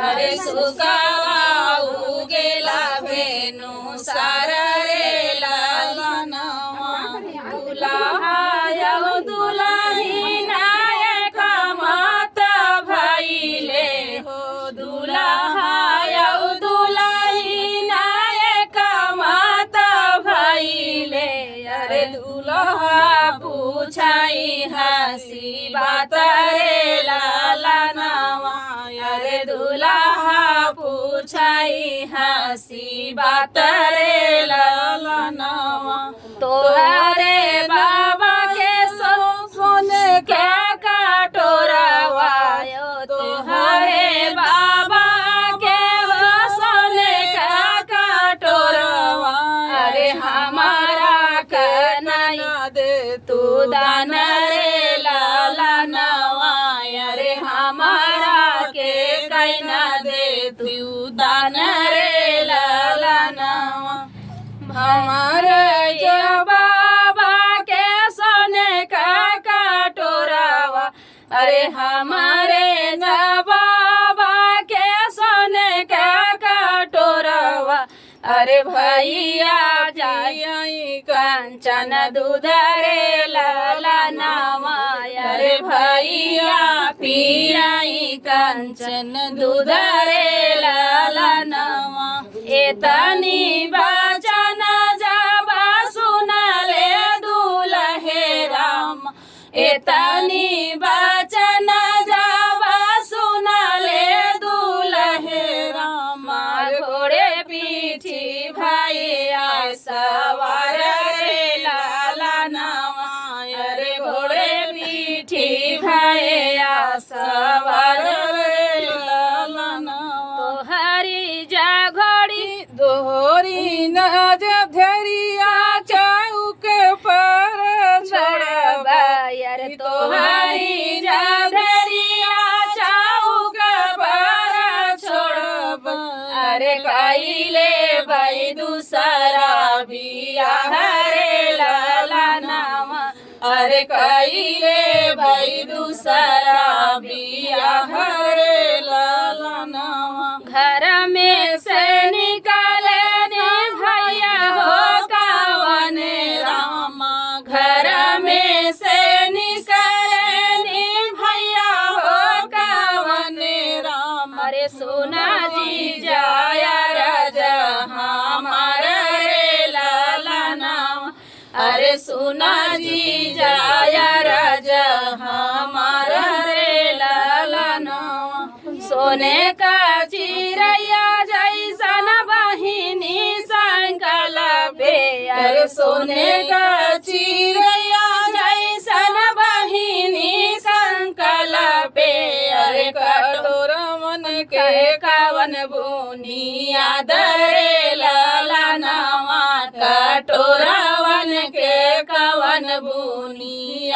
अरे सुगावा उगेला भेनु सारा रे लालनवा दुल्हा यौ दुल्ही नायक मात भइले हो दुल्हा यौ दुल्ही नायक मात भइले अरे दुल्हा पूछाई हसी बात रे लालनवा अरे दुल्हा पूछाई हसी बात रे लालनवा तोहरे बाबा के सोन के कटोरवा तोहरे बाबा के सोन के कटोरवा अरे हमारा कन्हैया दे तू दान रे लालनवा अरे हमारा के कहना दे तू दान रे लालनवा हमारे जो बाबा के सोने का कटोरवा अरे हमारे जो बाबा के सोने का कटोरवा अरे भैया जाई कंचन दूध रे लालनवा अरे भैया पियाई कंचन दूध रे लालनवा एतनी बचन जब सुनले दुल्हे राम एतनी बचन जब सुनले दुल्हे राम घोड़े पीठी भैया सवार रे लालनवा अरे घोड़े पीठी भैया सवार रे लालनवा तोहरी जा घोड़ी दोहरी न जब धरिया चौक पर छोड़बा यार तोहरी जा धरिया चौक पर छोड़बा अरे कइले भाई दूसरा बियाह रे लालनवा अरे कइले भाई दूसरा बियाह रे लालनवा घर में से निकाले भैया हो कावन रामा घर में से निकाले भैया हो कावन राम अरे सोना जी जाया राजा हमारा रे लालनवा अरे सोना जी जाया राजा हमारा रे लालनवा सोने का चिड़ैया जैसन बहिनी संकल पे अरे सोने का चिड़ैया जैसन बहिनी संकल पे अरे कटोरवन के कवन बुनिया दरे लालनवा कटोरवन के कवन बुनिया